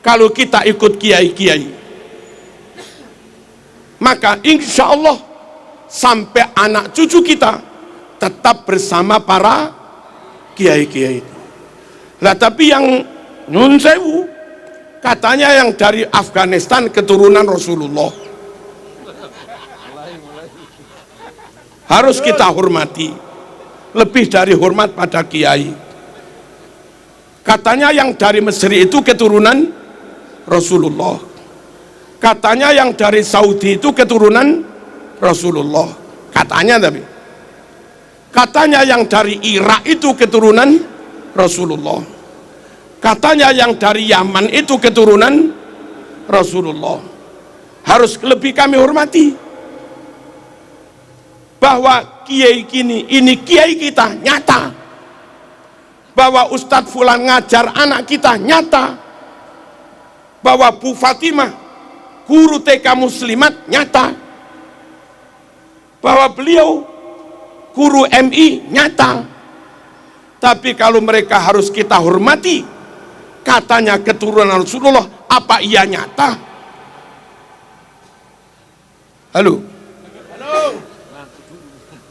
kalau kita ikut kiai-kiai. Maka insya Allah sampai anak cucu kita tetap bersama para kiai-kiai itu. Lah tapi yang nyun sewu, katanya yang dari Afghanistan keturunan Rasulullah, harus kita hormati, lebih dari hormat pada kiai. Katanya yang dari Mesir itu keturunan Rasulullah, katanya yang dari Saudi itu keturunan Rasulullah, katanya. Tapi katanya yang dari Irak itu keturunan Rasulullah, katanya yang dari Yaman itu keturunan Rasulullah. Harus lebih kami hormati bahwa kiai ini kiai kita nyata, bahwa Ustadz Fulan ngajar anak kita nyata, bahwa Bu Fatimah guru TK Muslimat nyata, bahwa beliau guru MI nyata. Tapi kalau mereka harus kita hormati, katanya keturunan Rasulullah, apa iya nyata? Halo?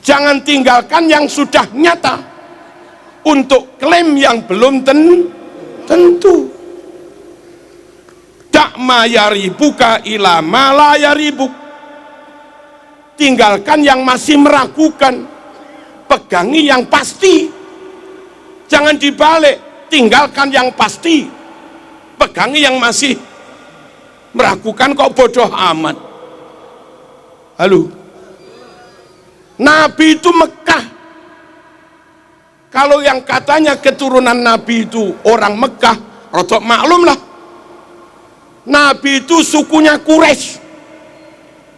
Jangan tinggalkan yang sudah nyata untuk klaim yang belum tentu. Dak ma yaribuka ila ma la yaribuk. Tinggalkan yang masih meragukan, pegangi yang pasti. Jangan dibalik, tinggalkan yang pasti, pegangi yang masih meragukan. Kok bodoh amat. Halo? Nabi itu Mekah. Kalau yang katanya keturunan Nabi itu orang Mekah, rotok maklum lah. Nabi itu sukunya Quraisy.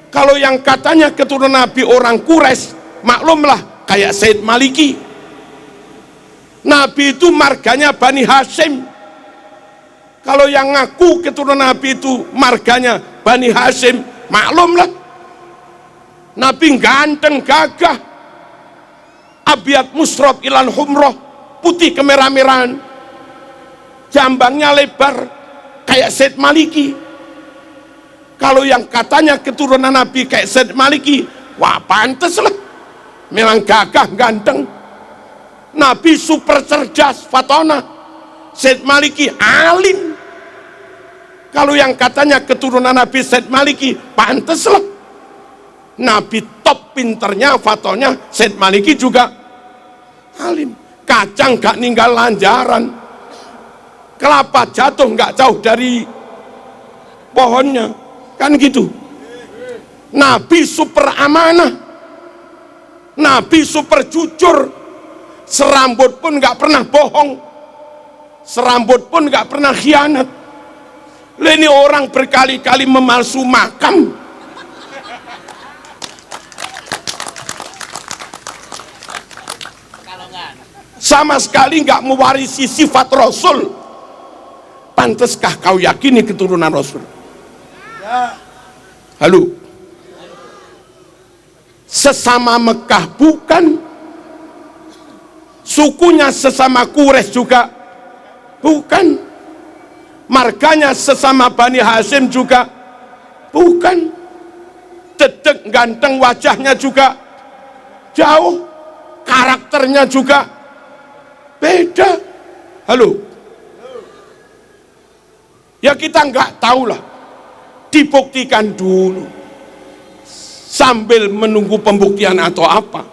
Kalau yang katanya keturunan Nabi orang Quraisy, maklumlah kayak Said Maliki. Nabi itu marganya Bani Hashim. Kalau yang ngaku keturunan Nabi itu marganya Bani Hashim, maklumlah. Nabi ganteng gagah, abiat musrob ilan humroh, putih kemerah-merahan, jambangnya lebar kayak Said Maliki. Kalau yang katanya keturunan Nabi kayak Said Maliki, wah pantes lah, memang gagah ganteng. Nabi super cerdas fatona, Said Maliki alim. Kalau yang katanya keturunan Nabi Said Maliki, pantes lah, Nabi top pinternya fatonya, Said Maliki juga alim. Kacang gak ninggal lanjaran, kelapa jatuh gak jauh dari pohonnya, kan gitu. Nabi super amanah, Nabi super jujur, serambut pun gak pernah bohong, serambut pun gak pernah khianat. Ini orang berkali-kali memalsu makam, sama sekali nggak mewarisi sifat Rasul. Panteskah kau yakini keturunan Rasul? Halo? Sesama Mekah bukan, sukunya sesama Quraisy juga bukan, marganya sesama Bani Hashim juga bukan, dedek ganteng wajahnya juga jauh, karakternya juga beda. Halo? Ya kita nggak tahu lah, dibuktikan dulu sambil menunggu pembuktian atau apa.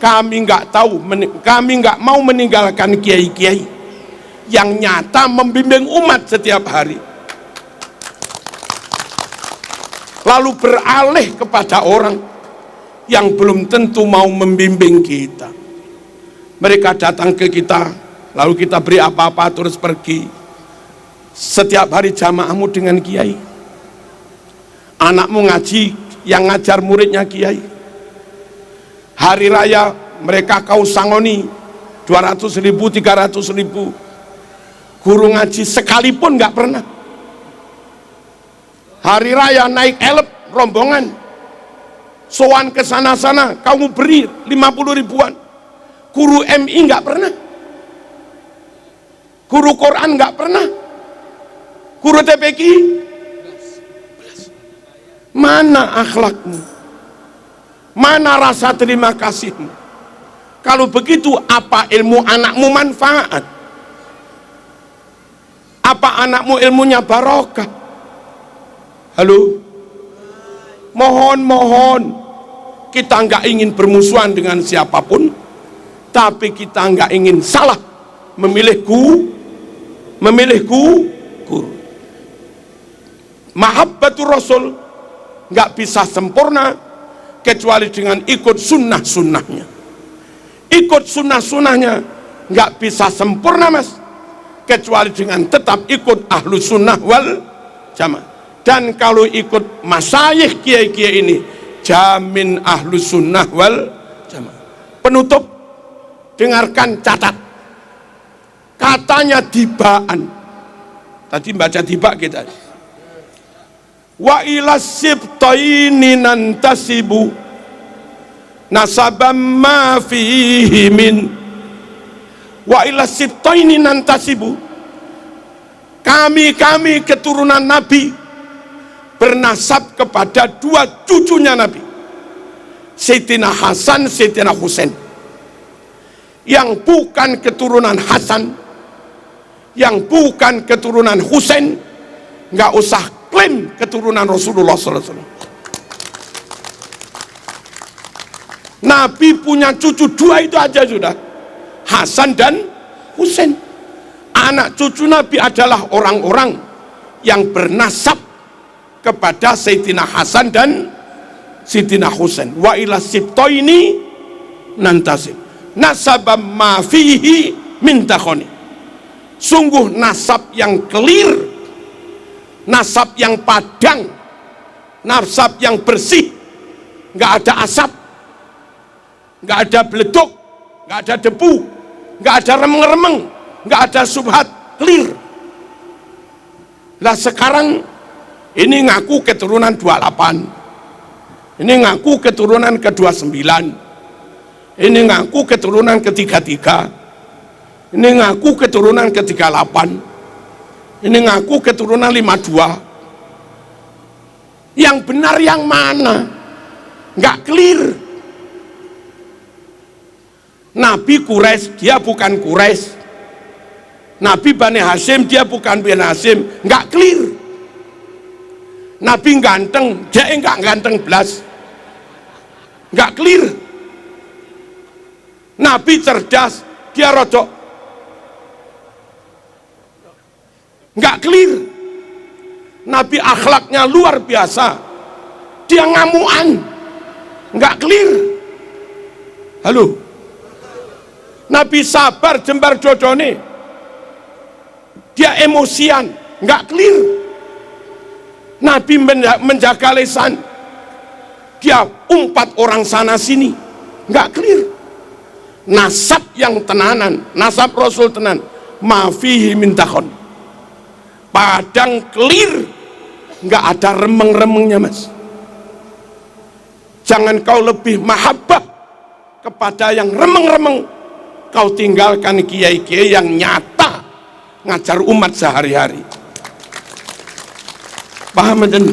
Kami nggak tahu, kami nggak mau meninggalkan kiai-kiai yang nyata membimbing umat setiap hari, lalu beralih kepada orang yang belum tentu mau membimbing kita. Mereka datang ke kita, lalu kita beri apa-apa terus pergi. Setiap hari jamaahmu dengan kiai, anakmu ngaji, yang ngajar muridnya kiai. Hari raya mereka kau sangoni 200.000, 300.000. Guru ngaji sekalipun nggak pernah. Hari raya naik elep rombongan, sowan ke sana-sana, kamu beri 50 ribuan. Guru MI nggak pernah, guru Quran nggak pernah. Guru TPQ, mana akhlakmu? Mana rasa terima kasihmu? Kalau begitu, apa ilmu anakmu manfaat? Apa anakmu ilmunya barokah? Halo? Mohon, kita nggak ingin bermusuhan dengan siapapun, tapi kita nggak ingin salah memilih guru. Mahabbatur Rasul nggak bisa sempurna kecuali dengan ikut sunnah-sunnahnya. Ikut sunnah-sunnahnya nggak bisa sempurna mas, kecuali dengan tetap ikut ahlu sunnah wal jamaah. Dan kalau ikut masyayikh kiai-kiai ini, jamin ahlu sunnah wal jamaah. Penutup, dengarkan, catat. Katanya Dibaan, tadi baca Diba kita, wa ila sibtaini nantasibu nasabam ma fihi min, wa ila sibtaini nantasibu, kami keturunan Nabi bernasab kepada dua cucunya Nabi, Sayyidina Hasan, Sayyidina Husain. Yang bukan keturunan Hasan, yang bukan keturunan Husain, nggak usah klaim keturunan Rasulullah SAW. Nabi punya cucu dua itu aja sudah, Hasan dan Husain. Anak cucu Nabi adalah orang-orang yang bernasab kepada Sayyidina Hasan dan Sayyidina Husain. Wa ila sibtaini nantasib nasabam ma fihi min takhoni. Sungguh nasab yang clear, nasab yang padang, nasab yang bersih, nggak ada asap, nggak ada beleduk, nggak ada debu, nggak ada remeng-remeng, nggak ada subhat, clear. Lah sekarang ini ngaku keturunan 28, ini ngaku keturunan ke-29, ini ngaku keturunan ke-33, ini ngaku keturunan ke-38, ini ngaku keturunan 52. Yang benar yang mana? Nggak clear. Nabi Quraisy, dia bukan Quraisy. Nabi Bani Hasyim, dia bukan Bani Hasyim. Nggak clear. Nabi ganteng, dia nggak ganteng belas. Nggak clear. Nabi cerdas, dia rodok. Nggak clear. Nabi akhlaknya luar biasa, dia ngamuan. Nggak clear. Halo. Nabi sabar jembar dodone, dia emosian. Nggak clear. Nabi menjaga lisan, dia umpat orang sana sini. Nggak clear. Nasab yang tenanan, nasab Rasul tenan, mafihi min takhon, padang clear, nggak ada remeng-remengnya mas. Jangan kau lebih mahabbah kepada yang remeng-remeng, kau tinggalkan kiai-kiai yang nyata ngajar umat sehari-hari. Paham dan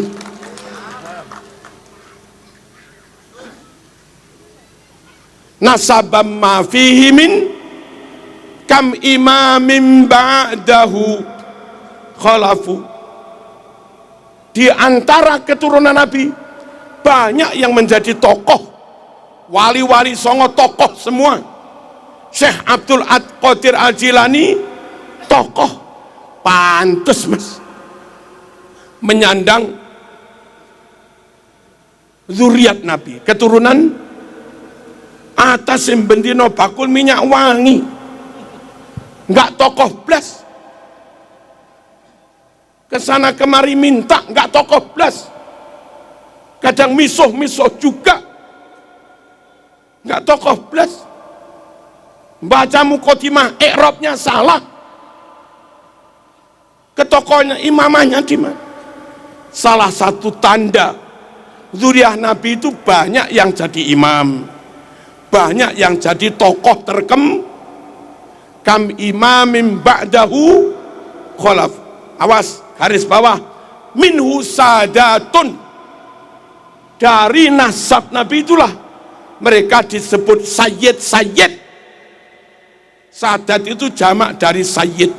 nasabam ma fihi min kam imamin ba'dahu khalafu. Di antara keturunan Nabi banyak yang menjadi tokoh, wali-wali songo tokoh semua. Syekh Abdul Qadir Al-Jilani tokoh, pantes mas menyandang zuriat Nabi, keturunan atas bendino bakul minyak wangi. Nggak tokoh blas, kesana kemari minta, nggak tokoh blas. Kadang misuh juga nggak tokoh blas. Baca mukotimah i'rabnya salah, ke tokohnya imamahnya di mana. Salah satu tanda zuriat Nabi itu banyak yang jadi imam, banyak yang jadi tokoh kam imamin ba'dahu khalaf. Awas, garis bawah, minhu sadatun, dari nasab Nabi itulah mereka disebut sayyid. Sadat itu jamak dari sayyid.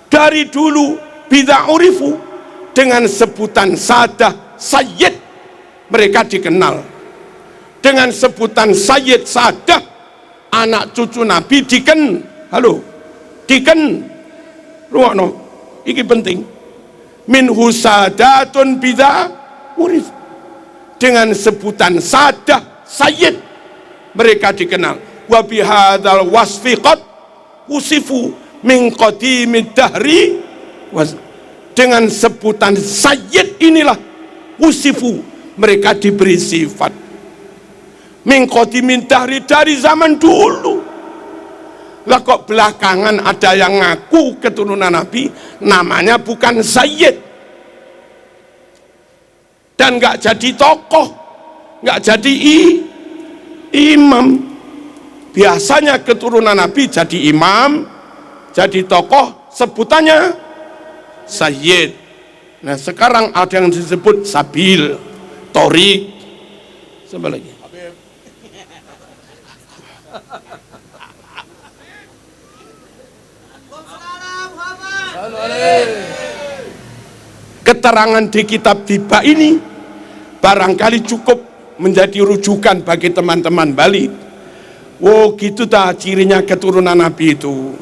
Dari dulu bid'a urifu, dengan sebutan sadah sayyid mereka dikenal. Dengan sebutan sayyid sadah, anak cucu Nabi ruangno iki penting, minhu sadatun bid'a urif, dengan sebutan sadah sayyid mereka dikenal. Wa bihadzal wasfi qad usifu min qadimid dahri, dengan sebutan sayyid inilah usifu mereka diberi sifat min qadimid dahri, dari zaman dulu. Lah kok belakangan ada yang ngaku keturunan Nabi, namanya bukan sayyid dan nggak jadi tokoh, nggak jadi imam. Biasanya keturunan Nabi jadi imam, jadi tokoh, sebutannya sayyid. Nah sekarang ada yang disebut sabil, torik, sama lagi. Keterangan di kitab Tiba ini barangkali cukup menjadi rujukan bagi teman-teman Bali. Oh gitu dah cirinya keturunan Nabi itu,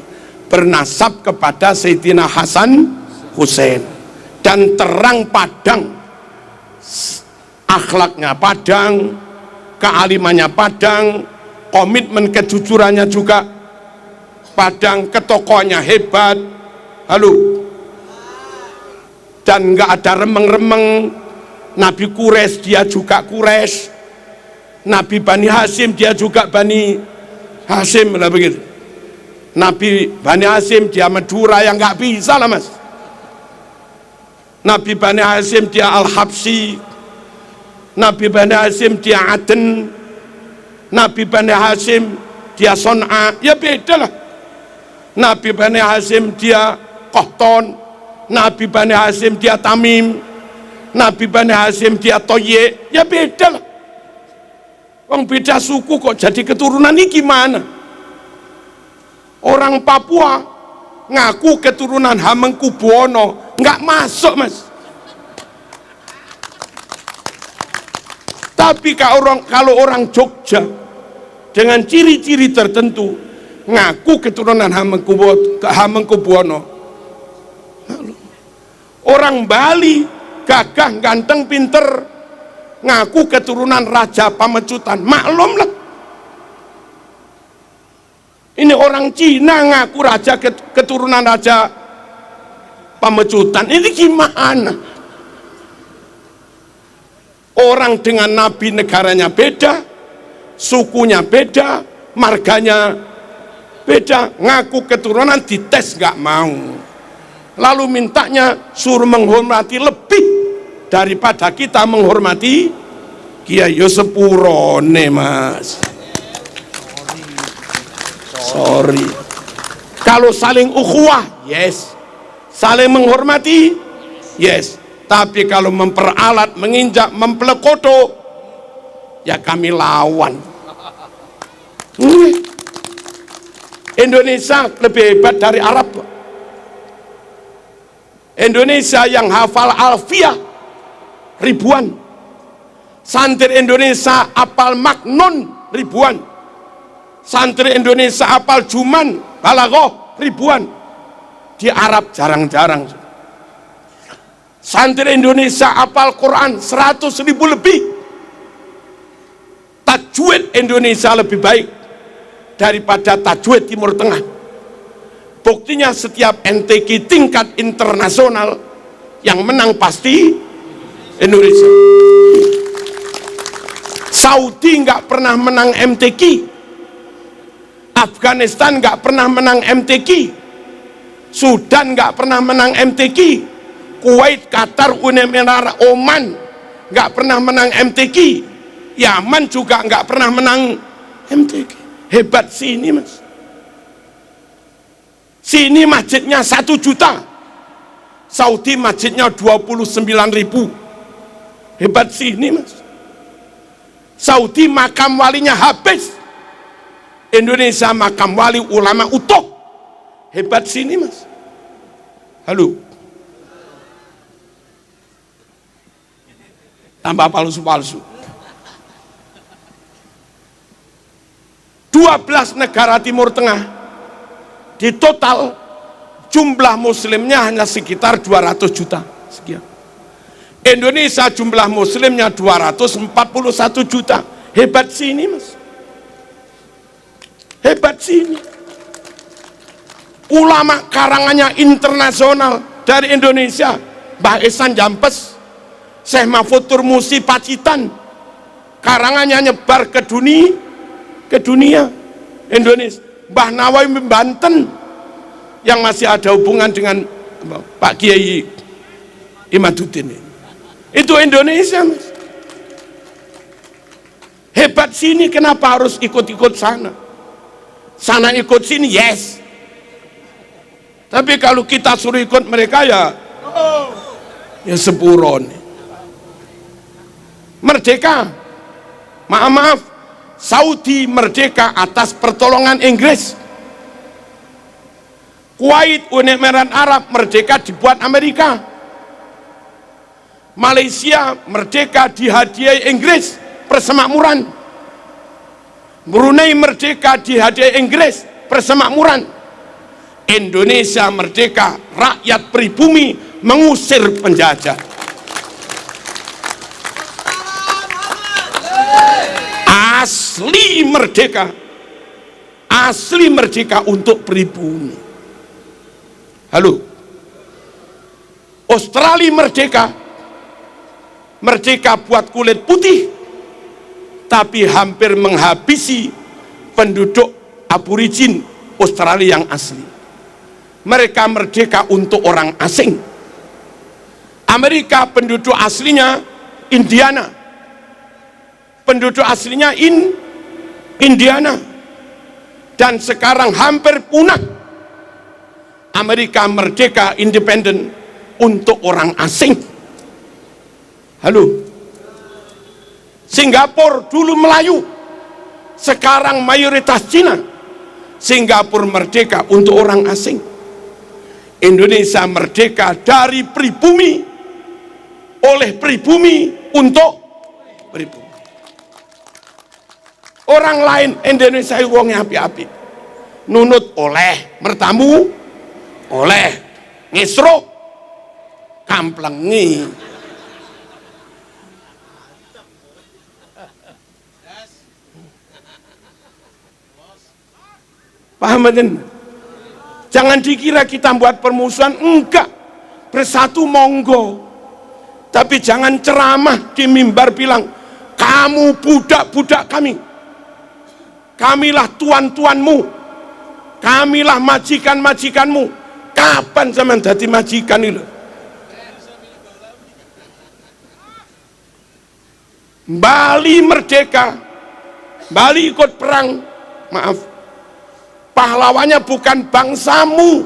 bernasab kepada Sayyidina Hasan Hussein, dan terang padang, akhlaknya padang, kealimannya padang, komitmen kejujurannya juga padang, ketokohannya hebat. Halo, dan nggak ada remeng-remeng. Nabi Quraisy dia juga Quraisy, Nabi Bani Hasyim dia juga Bani Hasyim lah begitu. Nabi Bani Hasyim dia Madura, yang nggak bisa lah mas. Nabi Bani Hasyim dia Al-Habsi, Nabi Bani Hasyim dia Aden, Nabi Bani Hasyim dia Son'a, ya beda lah. Nabi Bani Hasyim dia Qahton, Nabi Bani Hasyim dia Tamim, Nabi Bani Hasyim dia Toye, ya beda lah. Wong beda suku kok jadi keturunan ini gimana? Orang Papua ngaku keturunan Hamengkubuwono, nggak masuk mas. Tapi kalau orang Jogja dengan ciri-ciri tertentu ngaku keturunan Hamengkubuwono. Orang Bali gagah, ganteng, pinter, ngaku keturunan Raja Pamecutan, maklum lah. Ini orang Cina ngaku keturunan Raja Pamecutan, ini gimana? Orang dengan Nabi negaranya beda, sukunya beda, marganya beda, ngaku keturunan, dites nggak mau, lalu mintanya suruh menghormati lebih daripada kita menghormati kiai. Yo sepurone mas, sorry. Kalau saling ukhuwah, yes. Saling menghormati, yes. Tapi kalau memperalat, menginjak, mempelekoto, ya kami lawan. Indonesia lebih hebat dari Arab. Indonesia yang hafal alfiah ribuan, santri Indonesia apal maknon ribuan, santri Indonesia apal juman balaghah ribuan. Di Arab jarang-jarang. Santri Indonesia apal Quran 100.000 lebih. Tajwid Indonesia lebih baik daripada tajwid Timur Tengah. Buktinya setiap MTQ tingkat internasional yang menang pasti Indonesia. Saudi nggak pernah menang MTQ, Afghanistan nggak pernah menang MTQ, Sudan nggak pernah menang MTQ, Kuwait, Qatar, Uni Emirat, Oman nggak pernah menang MTQ, Yaman juga nggak pernah menang MTQ. Hebat sini mas. Sini masjidnya 1 juta, Saudi masjidnya 29.000. Hebat sini mas. Saudi makam walinya habis, Indonesia makam wali ulama utuh. Hebat sini mas. Halo, tambah palsu-palsu. 12 negara Timur Tengah di total jumlah muslimnya hanya sekitar 200 juta sekian. Indonesia jumlah muslimnya 241 juta. Hebat sini mas. Hebat sini. Ulama karangannya internasional dari Indonesia, Mbah Ihsan Jampes, Syekh Mahfud Turmusi Pacitan, karangannya nyebar ke dunia Indonesia. Mbah Nawawi Banten yang masih ada hubungan dengan Pak Kiai Imaduddin, itu Indonesia mas. Hebat sini, kenapa harus ikut-ikut sana? Sana ikut sini yes, tapi kalau kita suruh ikut mereka ya sepuron. Merdeka, maaf, Saudi merdeka atas pertolongan Inggris. Kuwait, Uni Emirat Arab merdeka dibuat Amerika. Malaysia merdeka dihadiahi Inggris persemakmuran. Brunei merdeka dihadiahi Inggris persemakmuran. Indonesia merdeka, rakyat pribumi mengusir penjajah. Asli merdeka, asli merdeka untuk pribumi. Halo, Australia merdeka, merdeka buat kulit putih, tapi hampir menghabisi penduduk aborigin Australia yang asli. Mereka merdeka untuk orang asing. Amerika penduduk aslinya Indiana, penduduk aslinya Indiana, dan sekarang hampir punah. Amerika merdeka independen untuk orang asing. Halo, Singapura dulu Melayu, sekarang mayoritas Cina. Singapura merdeka untuk orang asing. Indonesia merdeka dari pribumi, oleh pribumi untuk pribumi. Orang lain Indonesia wongnya api-api, nunut oleh, mertamu oleh, ngisruk kamplengi. Paham betul? Jangan dikira kita buat permusuhan, enggak. Bersatu monggo, tapi jangan ceramah di mimbar bilang kamu budak-budak kami, kamilah tuan-tuanmu, kamilah majikan-majikanmu. Kapan zaman dadi majikan itu? Bali merdeka, Bali ikut perang, maaf, pahlawannya bukan bangsamu,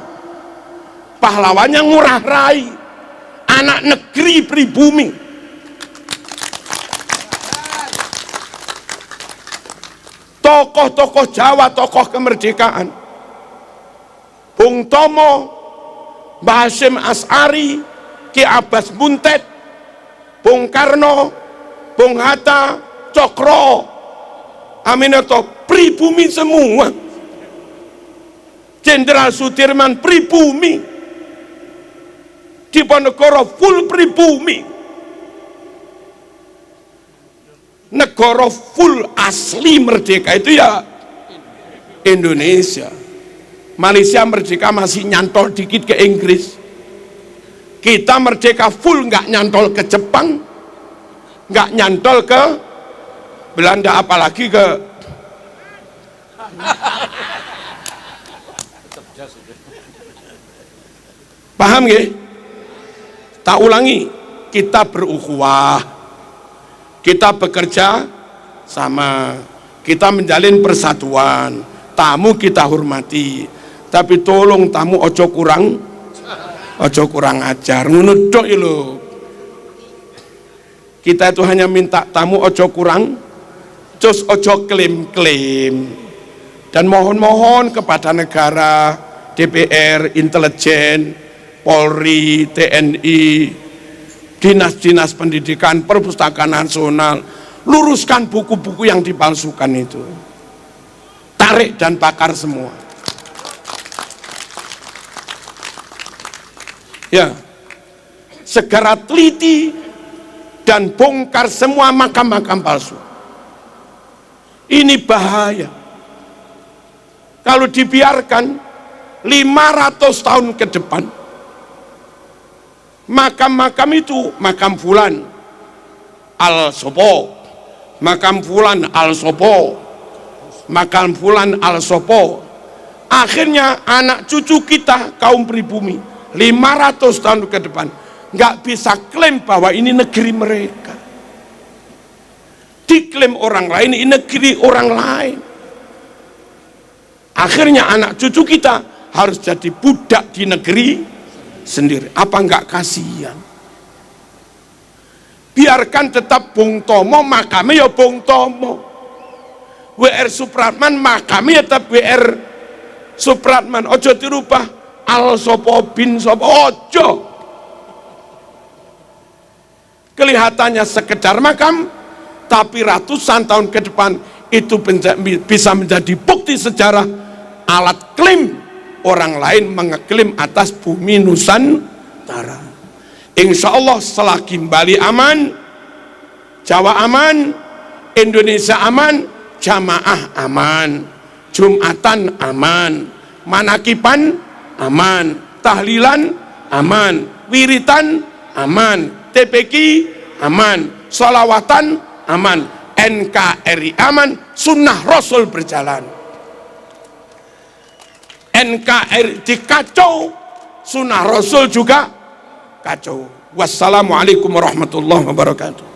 pahlawannya ngurah rai, anak negeri pribumi. Tokoh-tokoh Jawa, tokoh kemerdekaan, Bung Tomo, Mbah Hasyim As'ari, Ki Abbas Buntet, Bung Karno, Bung Hatta, Cokro, Aminoto, pribumi semua. Jenderal Sudirman pribumi, Diponegoro full pribumi, negara full asli merdeka itu ya Indonesia. Malaysia merdeka masih nyantol dikit ke Inggris. Kita merdeka full, nggak nyantol ke Jepang, nggak nyantol ke Belanda, apalagi ke paham nggih? Tak ulangi, kita berukhuwah, kita bekerja sama, kita menjalin persatuan, tamu kita hormati, tapi tolong tamu ojo kurang Ojo kurang ajar, ngono tok lho. Kita itu hanya minta tamu ojo kurang, terus ojo klaim-klaim. Dan mohon-mohon kepada negara, DPR, intelijen, Polri, TNI, dinas-dinas pendidikan, perpustakaan nasional, luruskan buku-buku yang dipalsukan itu. Tarik dan bakar semua. Ya, segera teliti dan bongkar semua makam-makam palsu. Ini bahaya. Kalau dibiarkan 500 tahun ke depan, makam-makam itu, makam fulan al sopo, makam fulan al sopo, makam fulan al sopo, akhirnya anak cucu kita kaum pribumi 500 tahun ke depan nggak bisa klaim bahwa ini negeri mereka, diklaim orang lain, ini negeri orang lain. Akhirnya anak cucu kita harus jadi budak di negeri sendiri. Apa enggak kasihan? Biarkan tetap Bung Tomo, makamnya ya Bung Tomo. WR Supratman, makamnya tetap WR Supratman. Ojo dirubah al sopo bin sopo, ojo. Kelihatannya sekedar makam, tapi ratusan tahun ke depan itu bisa menjadi bukti sejarah, alat klaim orang lain mengeklaim atas bumi Nusantara. Insya Allah selagi Bali aman, Jawa aman, Indonesia aman, jamaah aman, Jumatan aman, manakipan aman, tahlilan aman, wiritan aman, TPQ aman, sholawatan aman, NKRI aman, sunnah Rasul berjalan. NKRI dikacau, sunnah Rasul juga kacau. Wassalamualaikum warahmatullahi wabarakatuh.